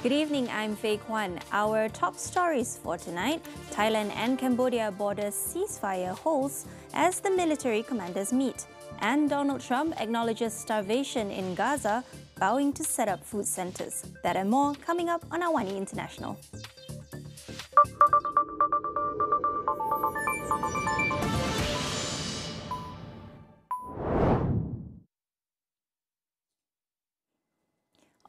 Good evening, I'm Faye Kwan. Our top stories for tonight: Thailand and Cambodia border ceasefire holds as the military commanders meet. And Donald Trump acknowledges starvation in Gaza, vowing to set up food centers. That and more coming up on AWANI International.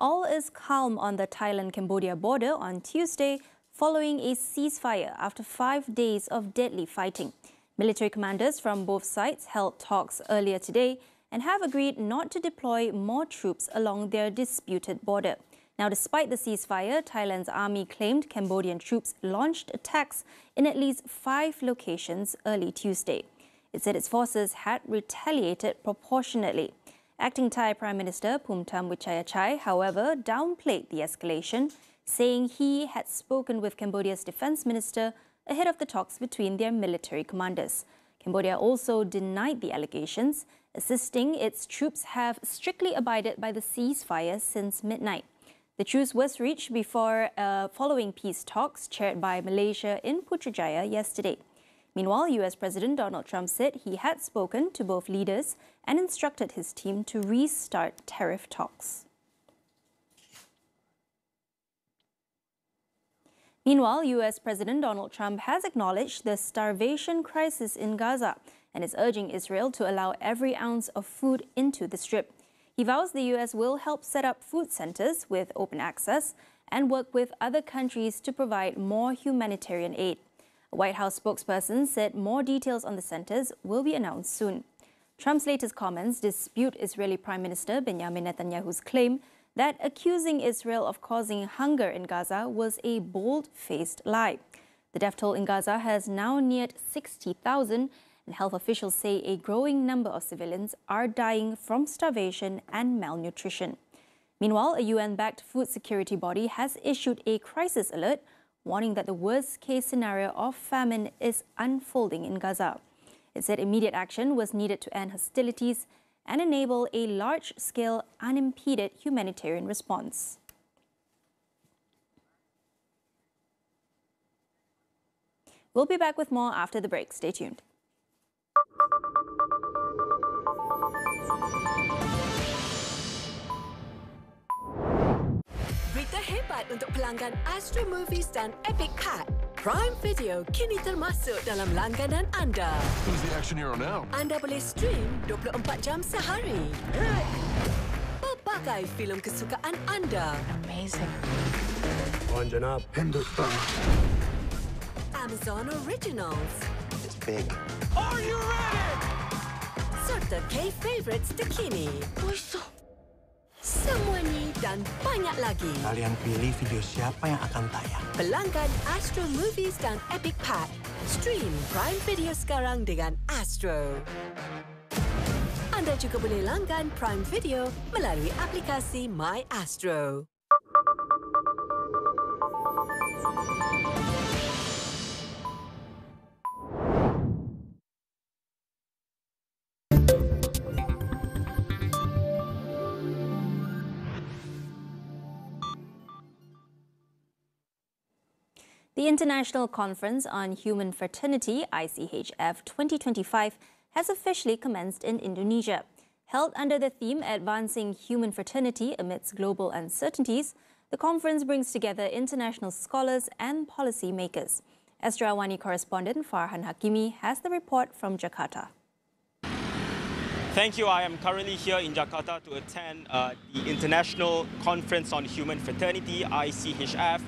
All is calm on the Thailand-Cambodia border on Tuesday following a ceasefire after 5 days of deadly fighting. Military commanders from both sides held talks earlier today and have agreed not to deploy more troops along their disputed border. Now, despite the ceasefire, Thailand's army claimed Cambodian troops launched attacks in at least 5 locations early Tuesday. It said its forces had retaliated proportionately. Acting Thai Prime Minister Phumtham Wechayachai, however, downplayed the escalation, saying he had spoken with Cambodia's defense minister ahead of the talks between their military commanders. Cambodia also denied the allegations, insisting its troops have strictly abided by the ceasefire since midnight. The truce was reached before following peace talks chaired by Malaysia in Putrajaya yesterday. Meanwhile, US President Donald Trump said he had spoken to both leaders and instructed his team to restart tariff talks. Meanwhile, US President Donald Trump has acknowledged the starvation crisis in Gaza and is urging Israel to allow every ounce of food into the strip. He vows the US will help set up food centers with open access and work with other countries to provide more humanitarian aid. A White House spokesperson said more details on the centers will be announced soon. Trump's latest comments dispute Israeli Prime Minister Benjamin Netanyahu's claim that accusing Israel of causing hunger in Gaza was a bold-faced lie. The death toll in Gaza has now neared 60,000, and health officials say a growing number of civilians are dying from starvation and malnutrition. Meanwhile, a UN-backed food security body has issued a crisis alert, warning that the worst-case scenario of famine is unfolding in Gaza. It said immediate action was needed to end hostilities and enable a large-scale, unimpeded humanitarian response. We'll be back with more after the break. Stay tuned. Berita hebat untuk pelanggan Astro Movies dan Epic Pack. Prime Video kini termasuk dalam langganan anda. Who's the action hero now? Anda boleh stream 24 jam sehari. Pelbagai filem kesukaan anda. Amazing. Janab Hindustan. Amazon Originals. It's big. Are you ready? Serta K-Favorites terkini. Semua ni dan banyak lagi. Kalian pilih video siapa yang akan tayang. Pelanggan Astro Movies dan Epic Pack. Stream Prime Video sekarang dengan Astro. Anda juga boleh langgan Prime Video melalui aplikasi My Astro. The International Conference on Human Fraternity, ICHF 2025, has officially commenced in Indonesia. Held under the theme Advancing Human Fraternity Amidst Global Uncertainties, the conference brings together international scholars and policymakers. Astro AWANI correspondent Farhan Hakimi has the report from Jakarta. Thank you. I am currently here in Jakarta to attend the International Conference on Human Fraternity, ICHF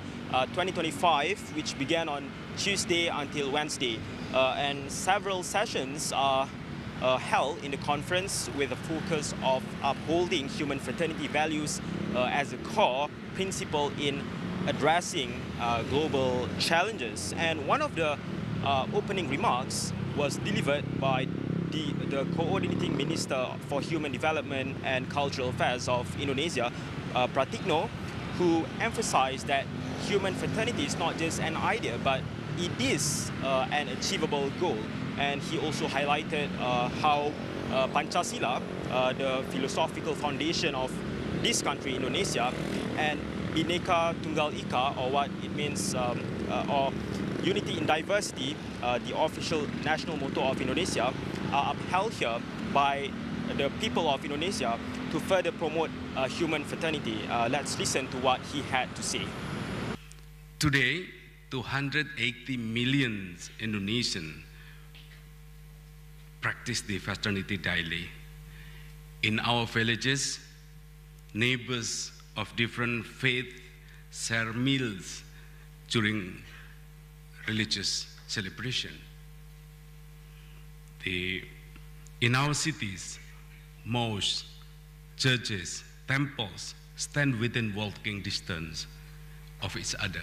2025, which began on Tuesday until Wednesday. And several sessions are held in the conference with a focus of upholding human fraternity values as a core principle in addressing global challenges. And one of the opening remarks was delivered by the Coordinating Minister for Human Development and Cultural Affairs of Indonesia, Pratikno, who emphasized that human fraternity is not just an idea, but it is an achievable goal. And he also highlighted how Pancasila, the philosophical foundation of this country, Indonesia, and Bhinneka Tunggal Ika, or what it means, or unity in diversity, the official national motto of Indonesia, are upheld here by the people of Indonesia to further promote human fraternity. Let's listen to what he had to say. Today, 280 million Indonesians practice the fraternity daily. In our villages, neighbors of different faiths share meals during religious celebration. In our cities, mosques, churches, temples stand within walking distance of each other.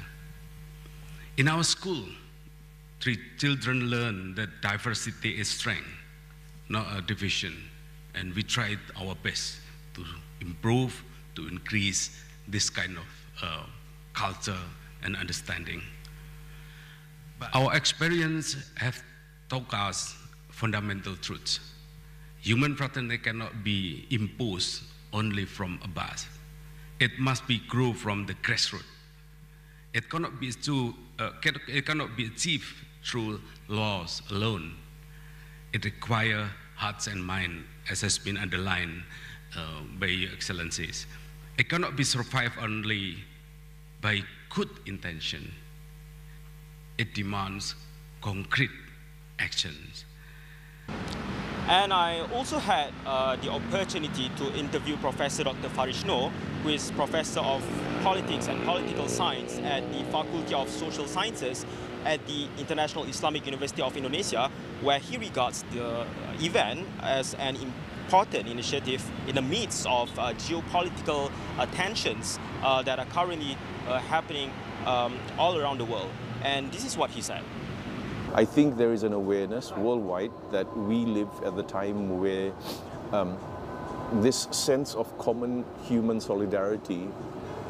In our school, children learn that diversity is strength, not a division, and we tried our best to improve, to increase this kind of culture and understanding. But our experience have taught us fundamental truths. Human fraternity cannot be imposed only from above. It must be grown from the grassroots. It cannot be achieved through laws alone. It requires hearts and minds, as has been underlined by Your Excellencies. It cannot be survived only by good intention. It demands concrete actions. And I also had the opportunity to interview Professor Dr. Farish Noor, who is Professor of Politics and Political Science at the Faculty of Social Sciences at the International Islamic University of Indonesia, where he regards the event as an important initiative in the midst of geopolitical tensions that are currently happening all around the world. And this is what he said. I think there is an awareness worldwide that we live at the time where this sense of common human solidarity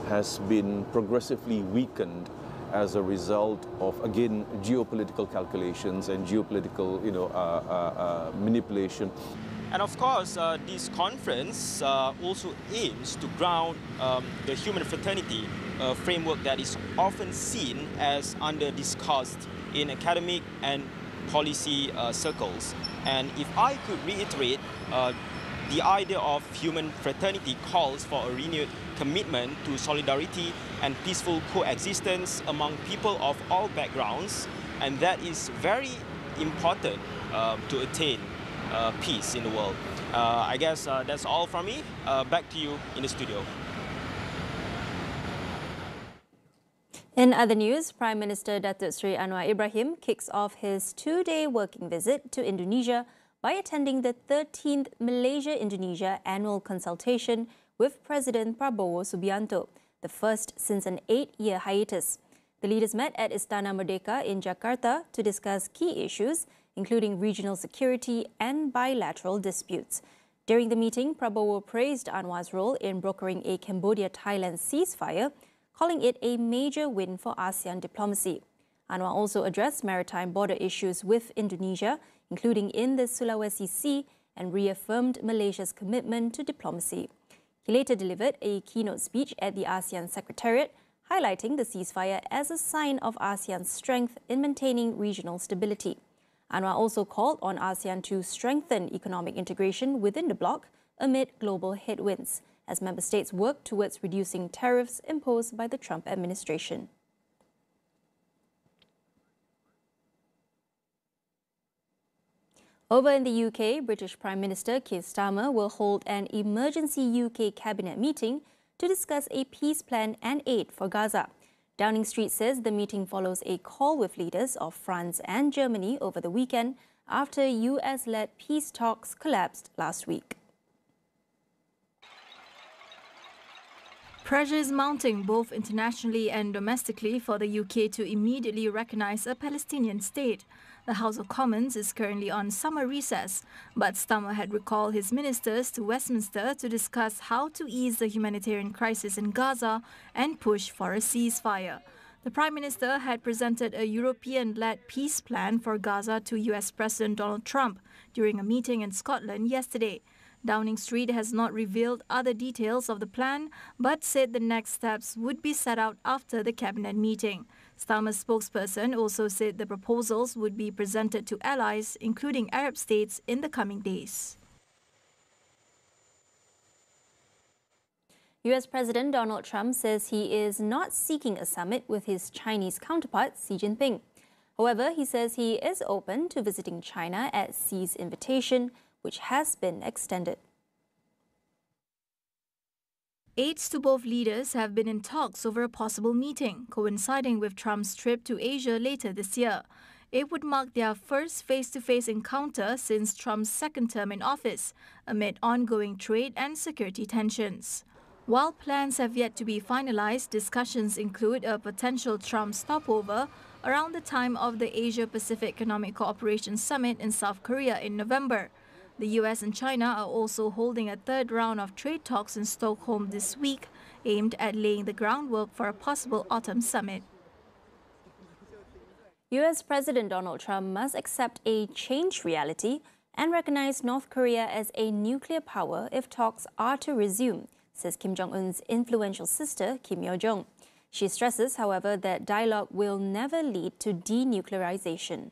has been progressively weakened as a result of, again, geopolitical calculations and geopolitical, manipulation. And of course, this conference also aims to ground the human fraternity framework that is often seen as under-discussed in academic and policy circles. And if I could reiterate, the idea of human fraternity calls for a renewed commitment to solidarity and peaceful coexistence among people of all backgrounds, and that is very important to attain peace in the world. I guess that's all from me. Back to you in the studio. In other news, Prime Minister Datuk Seri Anwar Ibrahim kicks off his two-day working visit to Indonesia by attending the 13th Malaysia-Indonesia annual consultation with President Prabowo Subianto, the first since an 8-year hiatus. The leaders met at Istana Merdeka in Jakarta to discuss key issues, including regional security and bilateral disputes. During the meeting, Prabowo praised Anwar's role in brokering a Cambodia-Thailand ceasefire, calling it a major win for ASEAN diplomacy. Anwar also addressed maritime border issues with Indonesia, including in the Sulawesi Sea, and reaffirmed Malaysia's commitment to diplomacy. He later delivered a keynote speech at the ASEAN Secretariat, highlighting the ceasefire as a sign of ASEAN's strength in maintaining regional stability. Anwar also called on ASEAN to strengthen economic integration within the bloc amid global headwinds, as member states work towards reducing tariffs imposed by the Trump administration. Over in the UK, British Prime Minister Keir Starmer will hold an emergency UK cabinet meeting to discuss a peace plan and aid for Gaza. Downing Street says the meeting follows a call with leaders of France and Germany over the weekend after US-led peace talks collapsed last week. Pressure is mounting both internationally and domestically for the UK to immediately recognise a Palestinian state. The House of Commons is currently on summer recess, but Starmer had recalled his ministers to Westminster to discuss how to ease the humanitarian crisis in Gaza and push for a ceasefire. The Prime Minister had presented a European-led peace plan for Gaza to US President Donald Trump during a meeting in Scotland yesterday. Downing Street has not revealed other details of the plan, but said the next steps would be set out after the cabinet meeting. Starmer's spokesperson also said the proposals would be presented to allies, including Arab states, in the coming days. US President Donald Trump says he is not seeking a summit with his Chinese counterpart, Xi Jinping. However, he says he is open to visiting China at Xi's invitation, which has been extended. Aides to both leaders have been in talks over a possible meeting, coinciding with Trump's trip to Asia later this year. It would mark their first face-to-face encounter since Trump's second term in office, amid ongoing trade and security tensions. While plans have yet to be finalized, discussions include a potential Trump stopover around the time of the Asia-Pacific Economic Cooperation Summit in South Korea in November. The US and China are also holding a third round of trade talks in Stockholm this week, aimed at laying the groundwork for a possible autumn summit. US President Donald Trump must accept a changed reality and recognize North Korea as a nuclear power if talks are to resume, says Kim Jong-un's influential sister, Kim Yo-jong. She stresses, however, that dialogue will never lead to denuclearization.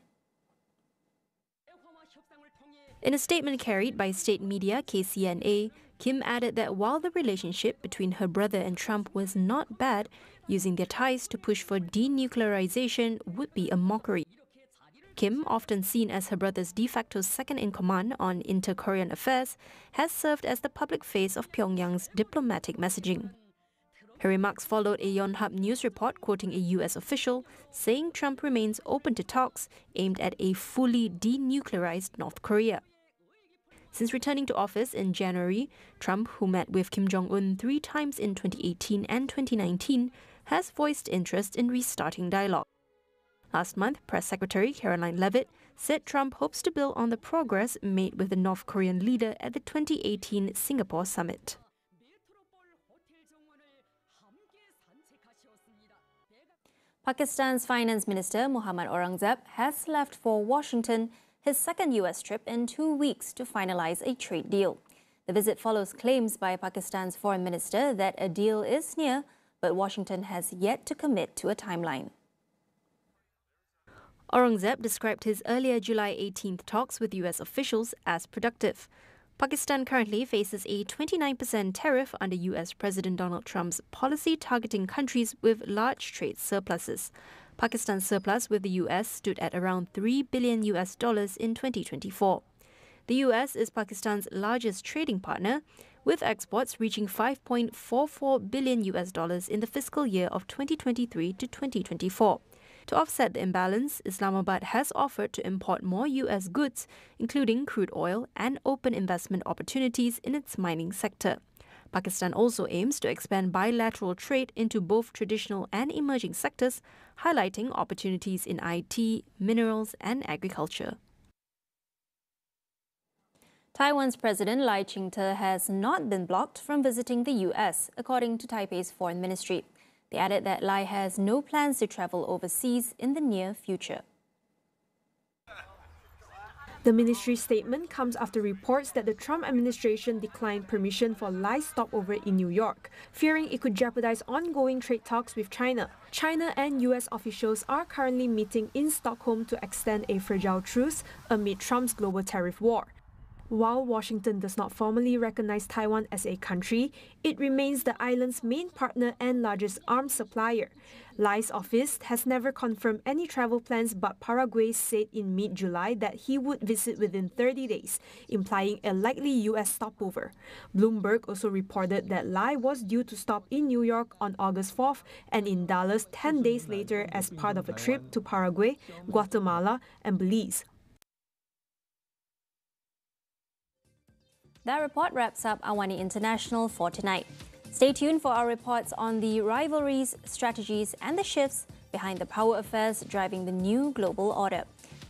In a statement carried by state media KCNA, Kim added that while the relationship between her brother and Trump was not bad, using their ties to push for denuclearization would be a mockery. Kim, often seen as her brother's de facto second-in-command on inter-Korean affairs, has served as the public face of Pyongyang's diplomatic messaging. Her remarks followed a Yonhap news report quoting a US official saying Trump remains open to talks aimed at a fully denuclearized North Korea. Since returning to office in January, Trump, who met with Kim Jong-un 3 times in 2018 and 2019, has voiced interest in restarting dialogue. Last month, Press Secretary Caroline Leavitt said Trump hopes to build on the progress made with the North Korean leader at the 2018 Singapore summit. Pakistan's Finance Minister Mohammad Aurangzeb has left for Washington, his second US trip in 2 weeks, to finalize a trade deal. The visit follows claims by Pakistan's foreign minister that a deal is near, but Washington has yet to commit to a timeline. Aurangzeb described his earlier July 18th talks with US officials as productive. Pakistan currently faces a 29% tariff under US President Donald Trump's policy targeting countries with large trade surpluses. Pakistan's surplus with the US stood at around $3 billion in 2024. The US is Pakistan's largest trading partner, with exports reaching $5.44 billion in the fiscal year of 2023 to 2024. To offset the imbalance, Islamabad has offered to import more US goods, including crude oil, and open investment opportunities in its mining sector. Pakistan also aims to expand bilateral trade into both traditional and emerging sectors, highlighting opportunities in IT, minerals, and agriculture. Taiwan's President Lai Ching-te has not been blocked from visiting the US, according to Taipei's foreign ministry. They added that Lai has no plans to travel overseas in the near future. The ministry statement comes after reports that the Trump administration declined permission for Lai's stopover in New York, fearing it could jeopardize ongoing trade talks with China. China and US officials are currently meeting in Stockholm to extend a fragile truce amid Trump's global tariff war. While Washington does not formally recognize Taiwan as a country, it remains the island's main partner and largest arms supplier. Lai's office has never confirmed any travel plans, but Paraguay said in mid-July that he would visit within 30 days, implying a likely US stopover. Bloomberg also reported that Lai was due to stop in New York on August 4th and in Dallas 10 days later as part of a trip to Paraguay, Guatemala, and Belize. That report wraps up AWANI International for tonight. Stay tuned for our reports on the rivalries, strategies, and the shifts behind the power affairs driving the new global order.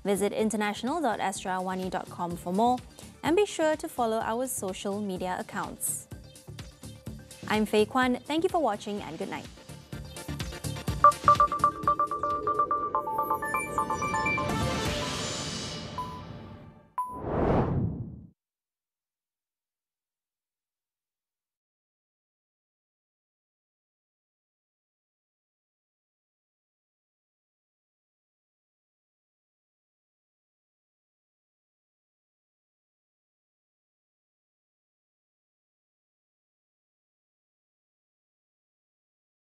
Visit international.astroawani.com for more, and be sure to follow our social media accounts. I'm Faye Kwan. Thank you for watching, and good night.